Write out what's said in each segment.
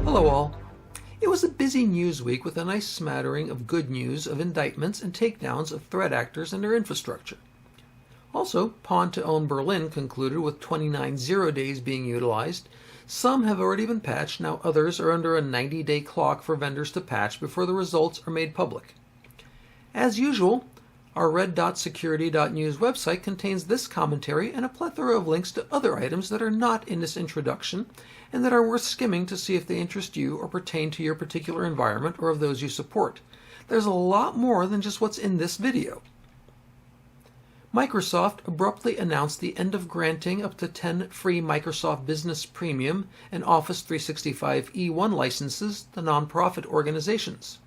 Hello all. It was a busy news week with a nice smattering of good news of indictments and takedowns of threat actors and their infrastructure. Also, Pawn to Own Berlin concluded with 29 0 days being utilized. Some have already been patched, now others are under a 90-day clock for vendors to patch before the results are made public. As usual, our RedDotSecurity.news website contains this commentary and a plethora of links to other items that are not in this introduction and that are worth skimming to see if they interest you or pertain to your particular environment or of those you support. There's a lot more than just what's in this video. Microsoft abruptly announced the end of granting up to 10 free Microsoft Business Premium and Office 365 E1 licenses to nonprofit organizations.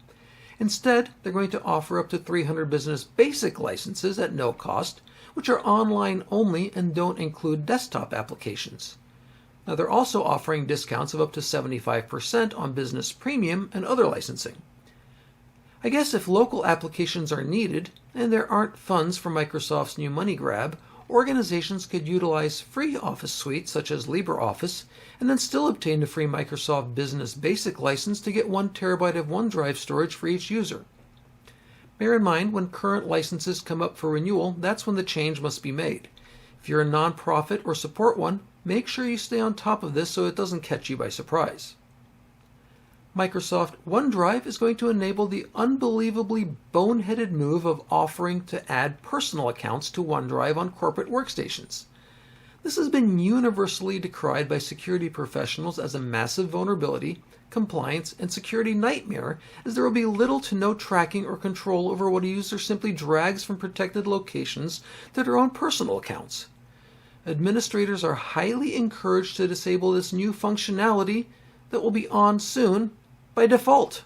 Instead, they're going to offer up to 300 Business Basic licenses at no cost, which are online only and don't include desktop applications. Now, they're also offering discounts of up to 75% on Business Premium and other licensing. I guess if local applications are needed, and there aren't funds for Microsoft's new money grab, organizations could utilize free Office suites such as LibreOffice, and then still obtain the free Microsoft Business Basic license to get 1 terabyte of OneDrive storage for each user. Bear in mind, when current licenses come up for renewal, that's when the change must be made. If you're a nonprofit or support one, make sure you stay on top of this so it doesn't catch you by surprise. Microsoft OneDrive is going to enable the unbelievably boneheaded move of offering to add personal accounts to OneDrive on corporate workstations. This has been universally decried by security professionals as a massive vulnerability, compliance, and security nightmare, as there will be little to no tracking or control over what a user simply drags from protected locations to their own personal accounts. Administrators are highly encouraged to disable this new functionality that will be on soon by default.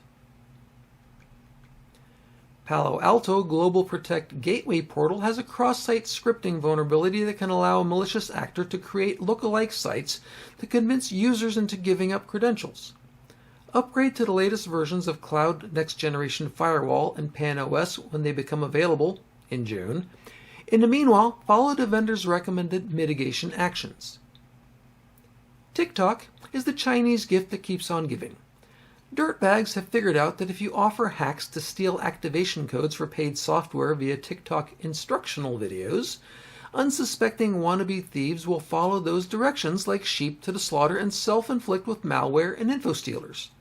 Palo Alto Global Protect Gateway Portal has a cross-site scripting vulnerability that can allow a malicious actor to create lookalike sites to convince users into giving up credentials. Upgrade to the latest versions of Cloud Next Generation Firewall and PAN-OS when they become available in June. In the meanwhile, follow the vendor's recommended mitigation actions. TikTok is the Chinese gift that keeps on giving. Dirtbags have figured out that if you offer hacks to steal activation codes for paid software via TikTok instructional videos, unsuspecting wannabe thieves will follow those directions like sheep to the slaughter and self-inflict with malware and info stealers.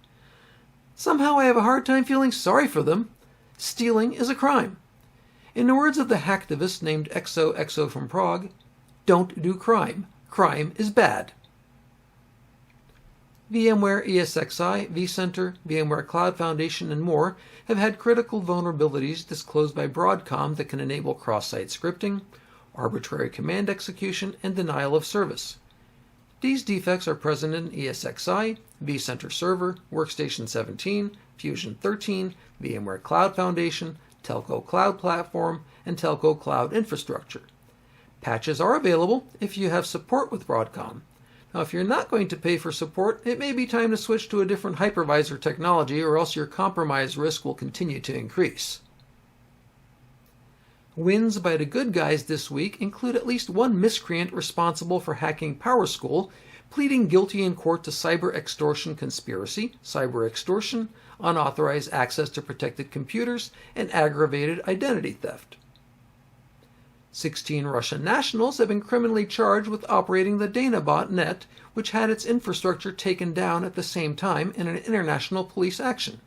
Somehow I have a hard time feeling sorry for them. Stealing is a crime. In the words of the hacktivist named XOXO from Prague, don't do crime. Crime is bad. VMware ESXi, vCenter, VMware Cloud Foundation, and more have had critical vulnerabilities disclosed by Broadcom that can enable cross-site scripting, arbitrary command execution, and denial of service. These defects are present in ESXi, vCenter Server, Workstation 17, Fusion 13, VMware Cloud Foundation, Telco Cloud Platform, and Telco Cloud Infrastructure. Patches are available if you have support with Broadcom. Now, if you're not going to pay for support, it may be time to switch to a different hypervisor technology, or else your compromise risk will continue to increase. Wins by the good guys this week include at least one miscreant responsible for hacking PowerSchool, pleading guilty in court to cyber extortion conspiracy, cyber extortion, unauthorized access to protected computers, and aggravated identity theft. 16 Russian nationals have been criminally charged with operating the Danabot net, which had its infrastructure taken down at the same time in an international police action.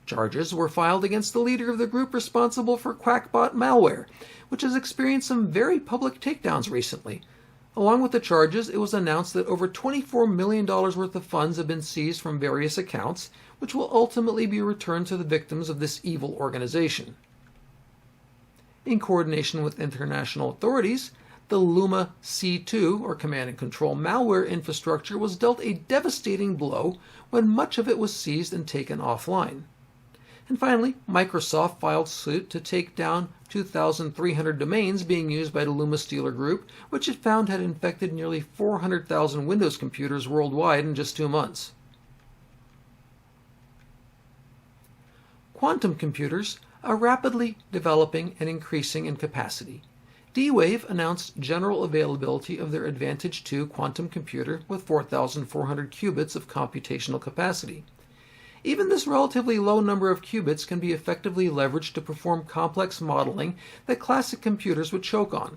Charges were filed against the leader of the group responsible for Quackbot malware, which has experienced some very public takedowns recently. Along with the charges, it was announced that over $24 million worth of funds have been seized from various accounts, which will ultimately be returned to the victims of this evil organization. In coordination with international authorities, the Luma C2, or Command and Control malware infrastructure, was dealt a devastating blow when much of it was seized and taken offline. And finally, Microsoft filed suit to take down 2,300 domains being used by the Luma Stealer Group, which it found had infected nearly 400,000 Windows computers worldwide in just 2 months. Quantum computers are rapidly developing and increasing in capacity. D-Wave announced general availability of their Advantage 2 quantum computer with 4,400 qubits of computational capacity. Even this relatively low number of qubits can be effectively leveraged to perform complex modeling that classic computers would choke on.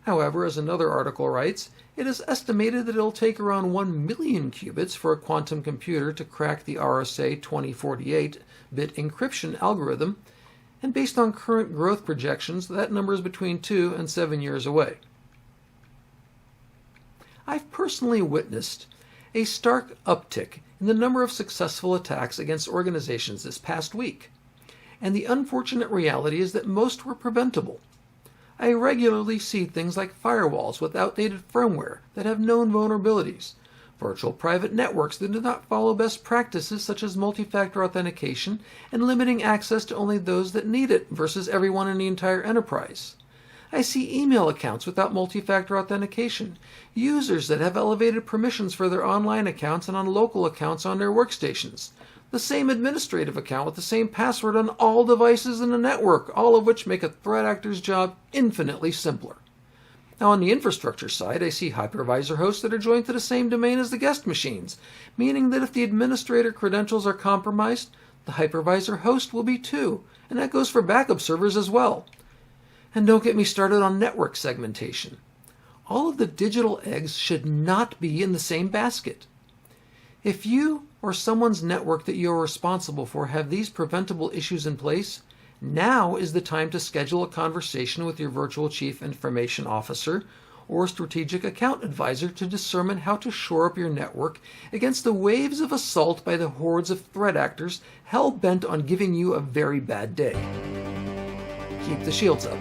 However, as another article writes, it is estimated that it will take around 1 million qubits for a quantum computer to crack the RSA 2048-bit encryption algorithm, and based on current growth projections, that number is between 2 and 7 years away. I've personally witnessed a stark uptick in the number of successful attacks against organizations this past week, and the unfortunate reality is that most were preventable. I regularly see things like firewalls with outdated firmware that have known vulnerabilities, virtual private networks that do not follow best practices such as multi-factor authentication and limiting access to only those that need it versus everyone in the entire enterprise. I see email accounts without multi-factor authentication, users that have elevated permissions for their online accounts and on local accounts on their workstations, the same administrative account with the same password on all devices in the network, all of which make a threat actor's job infinitely simpler. Now, on the infrastructure side, I see hypervisor hosts that are joined to the same domain as the guest machines, meaning that if the administrator credentials are compromised, the hypervisor host will be too, and that goes for backup servers as well. And don't get me started on network segmentation. All of the digital eggs should not be in the same basket. If you or someone's network that you are responsible for have these preventable issues in place, now is the time to schedule a conversation with your virtual chief information officer or strategic account advisor to determine how to shore up your network against the waves of assault by the hordes of threat actors hell-bent on giving you a very bad day. Keep the shields up.